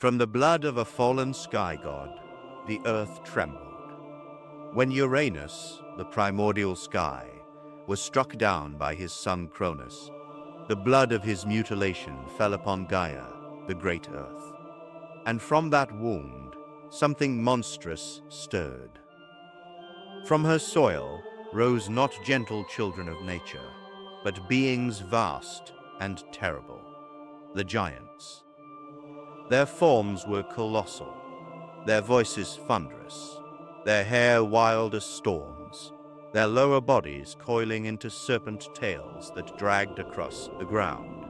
From the blood of a fallen sky god, the earth trembled. When Uranus, the primordial sky, was struck down by his son Cronus, the blood of his mutilation fell upon Gaia, the great earth. And from that wound, something monstrous stirred. From her soil rose not gentle children of nature, but beings vast and terrible, the giants. Their forms were colossal, their voices thunderous, their hair wild as storms, their lower bodies coiling into serpent tails that dragged across the ground.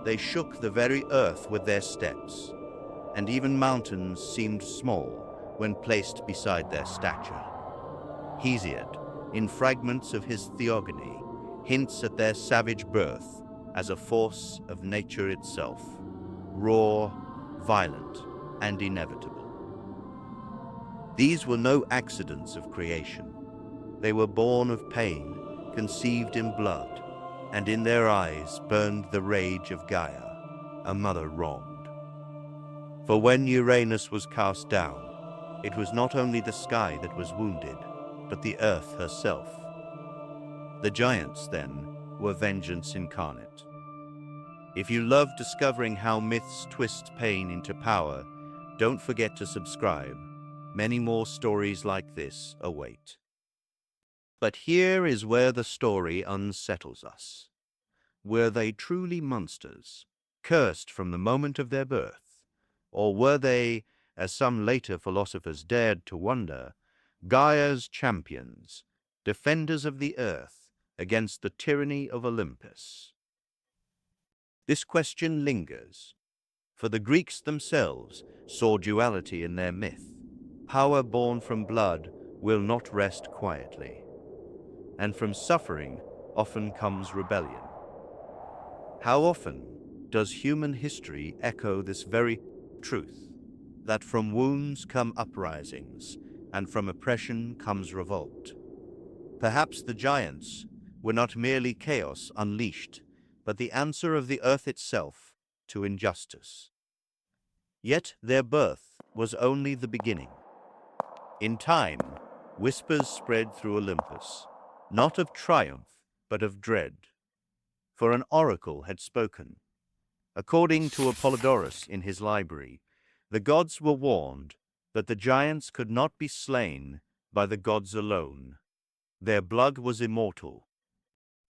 They shook the very earth with their steps, and even mountains seemed small when placed beside their stature. Hesiod, in fragments of his Theogony, hints at their savage birth as a force of nature itself, raw, violent, and inevitable. These were no accidents of creation. They were born of pain, conceived in blood, and in their eyes burned the rage of Gaia, a mother wronged. For when Uranus was cast down, it was not only the sky that was wounded, but the earth herself. The giants, then, were vengeance incarnate. If you love discovering how myths twist pain into power, don't forget to subscribe. Many more stories like this await. But here is where the story unsettles us. Were they truly monsters, cursed from the moment of their birth? Or were they, as some later philosophers dared to wonder, Gaia's champions, defenders of the earth against the tyranny of Olympus? This question lingers, for the Greeks themselves saw duality in their myth. Power born from blood will not rest quietly, and from suffering often comes rebellion. How often does human history echo this very truth, that from wounds come uprisings, and from oppression comes revolt? Perhaps the giants were not merely chaos unleashed, but the answer of the earth itself to injustice. Yet their birth was only the beginning. In time, whispers spread through Olympus, not of triumph, but of dread. For an oracle had spoken. According to Apollodorus in his library, the gods were warned that the giants could not be slain by the gods alone. Their blood was immortal.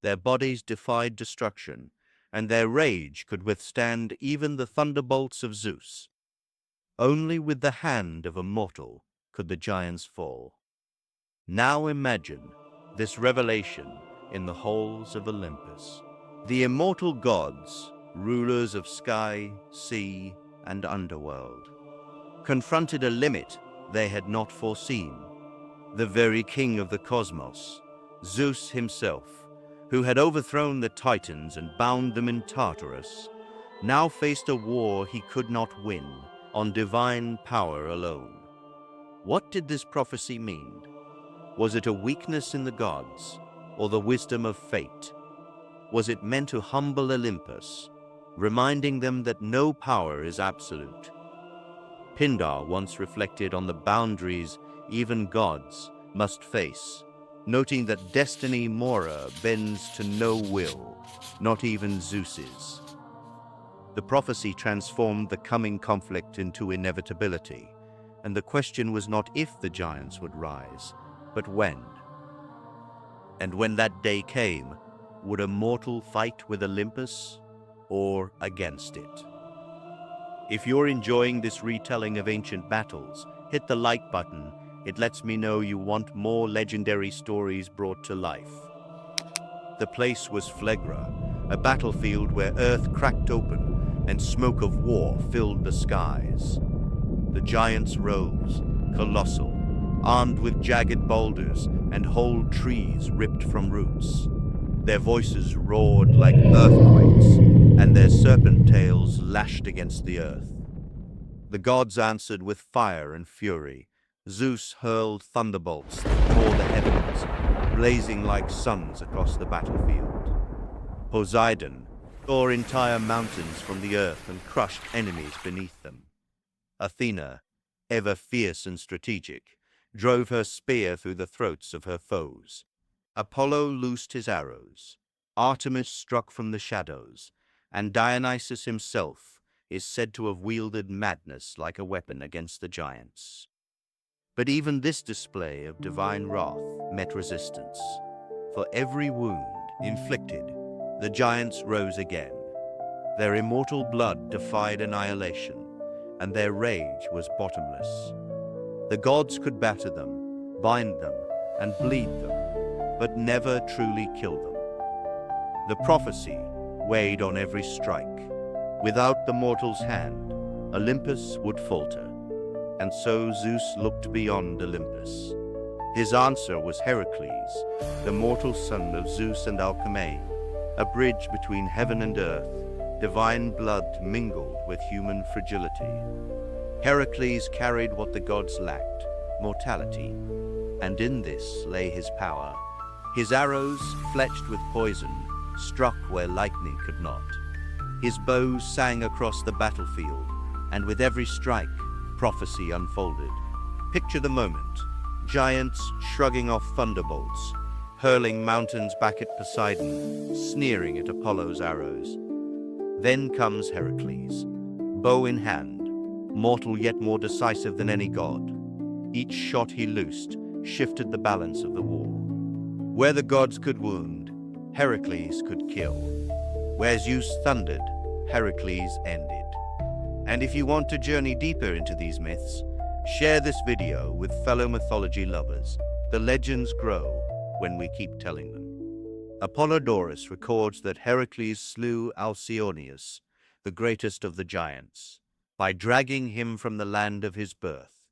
Their bodies defied destruction, and their rage could withstand even the thunderbolts of Zeus. Only with the hand of a mortal could the giants fall. Now imagine this revelation in the halls of Olympus. The immortal gods, rulers of sky, sea, and underworld, confronted a limit they had not foreseen. The very king of the cosmos, Zeus himself, who had overthrown the Titans and bound them in Tartarus, now faced a war he could not win on divine power alone. What did this prophecy mean? Was it a weakness in the gods, or the wisdom of fate? Was it meant to humble Olympus, reminding them that no power is absolute? Pindar once reflected on the boundaries even gods must face, noting that destiny mora bends to no will, not even Zeus's. The prophecy transformed the coming conflict into inevitability, and the question was not if the giants would rise, but when. And when that day came, would a mortal fight with Olympus or against it? If you're enjoying this retelling of ancient battles, hit the like button. It lets me know you want more legendary stories brought to life. The place was Phlegra, a battlefield where earth cracked open and smoke of war filled the skies. The giants rose, colossal, armed with jagged boulders and whole trees ripped from roots. Their voices roared like earthquakes, and their serpent tails lashed against the earth. The gods answered with fire and fury. Zeus hurled thunderbolts that tore the heavens, blazing like suns across the battlefield. Poseidon tore entire mountains from the earth and crushed enemies beneath them. Athena, ever fierce and strategic, drove her spear through the throats of her foes. Apollo loosed his arrows. Artemis struck from the shadows, and Dionysus himself is said to have wielded madness like a weapon against the giants. But even this display of divine wrath met resistance. For every wound inflicted, the giants rose again. Their immortal blood defied annihilation, and their rage was bottomless. The gods could batter them, bind them, and bleed them, but never truly kill them. The prophecy weighed on every strike. Without the mortal's hand, Olympus would falter. And so Zeus looked beyond Olympus. His answer was Heracles, the mortal son of Zeus and Alcmene, a bridge between heaven and earth, divine blood mingled with human fragility. Heracles carried what the gods lacked, mortality, and in this lay his power. His arrows, fletched with poison, struck where lightning could not. His bow sang across the battlefield, and with every strike, prophecy unfolded. Picture the moment. Giants shrugging off thunderbolts, hurling mountains back at Poseidon, sneering at Apollo's arrows. Then comes Heracles, bow in hand, mortal yet more decisive than any god. Each shot he loosed shifted the balance of the war. Where the gods could wound, Heracles could kill. Where Zeus thundered, Heracles ended. And if you want to journey deeper into these myths, share this video with fellow mythology lovers. The legends grow when we keep telling them. Apollodorus records that Heracles slew Alcyoneus, the greatest of the giants, by dragging him from the land of his birth,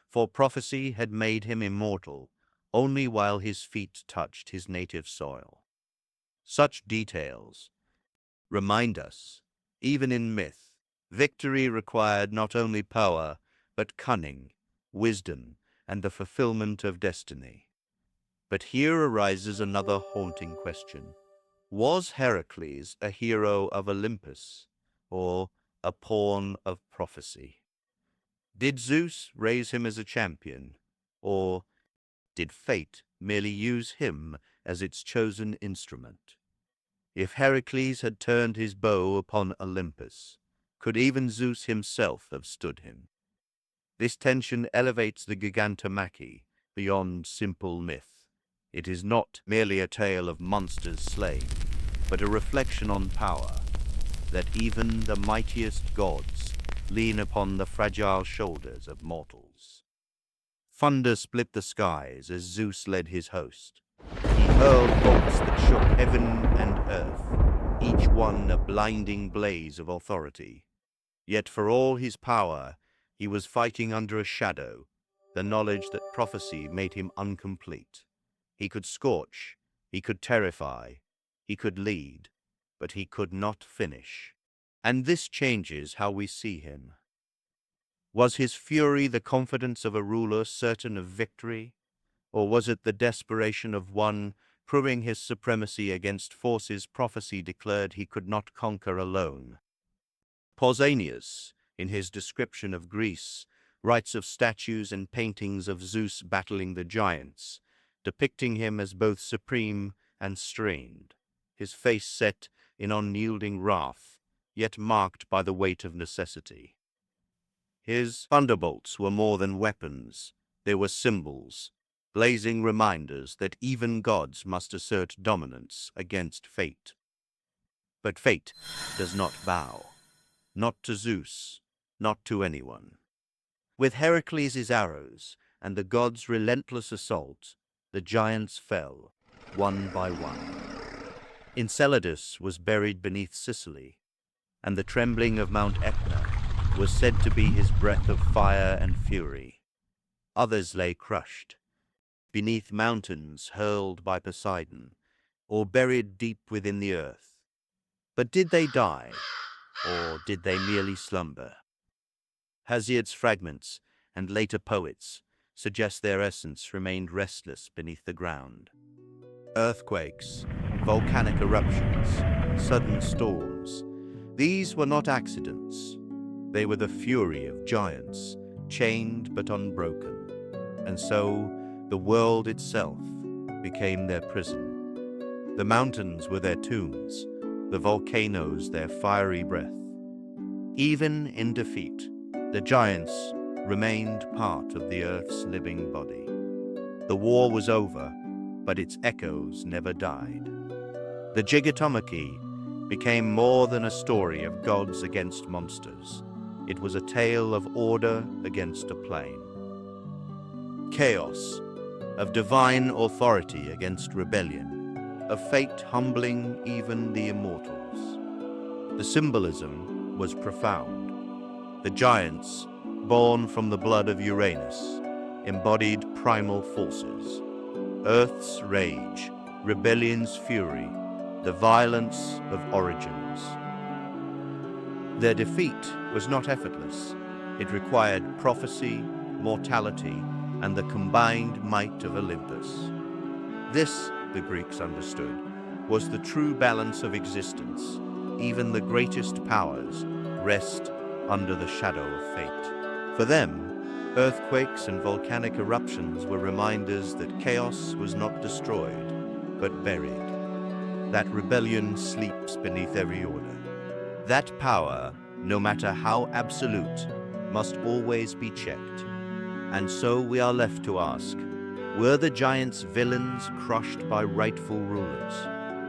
for prophecy had made him immortal only while his feet touched his native soil. Such details remind us, even in myth, victory required not only power, but cunning, wisdom, and the fulfillment of destiny. But here arises another haunting question. Was Heracles a hero of Olympus, or a pawn of prophecy? Did Zeus raise him as a champion, or did fate merely use him as its chosen instrument? If Heracles had turned his bow upon Olympus, could even Zeus himself have stood him? This tension elevates the Gigantomachy beyond simple myth. It is not merely a tale of monsters slain, but a reflection on power, that even the mightiest gods lean upon the fragile shoulders of mortals. Thunder split the skies as Zeus led his host. He hurled bolts that shook heaven and earth, each one a blinding blaze of authority. Yet for all his power, he was fighting under a shadow, the knowledge that prophecy made him incomplete. He could scorch, he could terrify, he could lead, but he could not finish. And this changes how we see him. Was his fury the confidence of a ruler certain of victory, or was it the desperation of one proving his supremacy against forces prophecy declared he could not conquer alone? Pausanias, in his description of Greece, writes of statues and paintings of Zeus battling the giants, depicting him as both supreme and strained, his face set in unyielding wrath, yet marked by the weight of necessity. His thunderbolts were more than weapons, they were symbols, blazing reminders that even gods must assert dominance against fate. But fate does not bow. Not to Zeus, not to anyone. With Heracles' arrows and the gods' relentless assault, the giants fell, one by one. Enceladus was buried beneath Sicily, and the trembling of Mount Etna was said to be his breath of fire and fury. Others lay crushed, beneath mountains hurled by Poseidon, or buried deep within the earth. But did they die? Or did they merely slumber? Hesiod's fragments and later poets suggest their essence remained restless beneath the ground. Earthquakes, volcanic eruptions, sudden storms, these were not accidents. They were the fury of giants, chained but unbroken, and so the world itself became their prison. The mountains were their tombs, the volcanoes their fiery breath. Even in defeat, the giants remained part of the earth's living body. The war was over, but its echoes never died. The Gigantomachy became more than a story of gods against monsters. It was a tale of order against a plane. Chaos, of divine authority against rebellion, of fate humbling even the immortals. The symbolism was profound. The giants, born from the blood of Uranus, embodied primal forces. Earth's rage, rebellion's fury, the violence of origins. Their defeat was not effortless. It required prophecy, mortality, and the combined might of Olympus. This, the Greeks understood, was the true balance of existence. Even the greatest powers rest under the shadow of fate. For them, earthquakes and volcanic eruptions were reminders that chaos was not destroyed, but buried. That rebellion sleeps beneath every order. That power, no matter how absolute, must always be checked. And so we are left to ask, were the giants villains crushed by rightful rulers,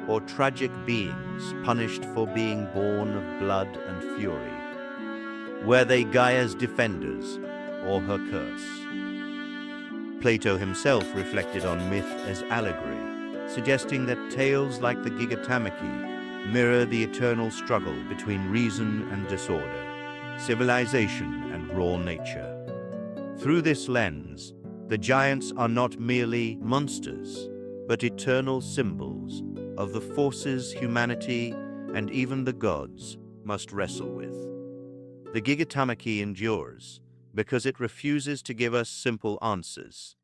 or tragic beings punished for being born of blood and fury? Were they Gaia's defenders, or her curse? Plato himself reflected on myth as allegory, suggesting that tales like the Gigantomachy mirror the eternal struggle between reason and disorder, civilization and raw nature. Through this lens, the giants are not merely monsters, but eternal symbols of the forces humanity and even the gods must wrestle with. The Gigantomachy endures because it refuses to give us simple answers.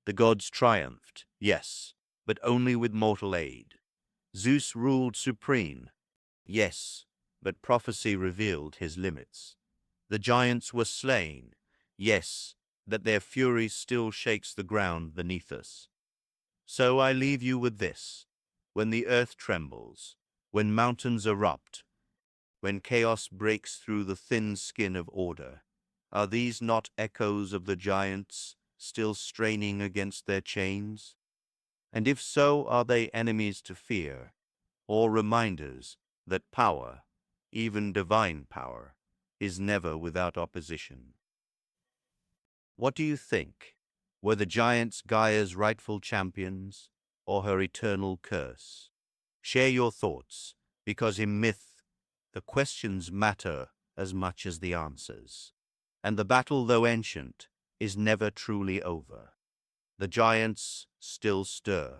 The gods triumphed, yes, but only with mortal aid. Zeus ruled supreme, yes, but prophecy revealed his limits. The giants were slain, yes, that their fury still shakes the ground beneath us. So I leave you with this. When the earth trembles, when mountains erupt, when chaos breaks through the thin skin of order, are these not echoes of the giants still straining against their chains? And if so, are they enemies to fear, or reminders that power, even divine power, is never without opposition? What do you think? Were the giants Gaia's rightful champions, or her eternal curse? Share your thoughts, because in myth, the questions matter as much as the answers. And the battle, though ancient, is never truly over. The giants still stir,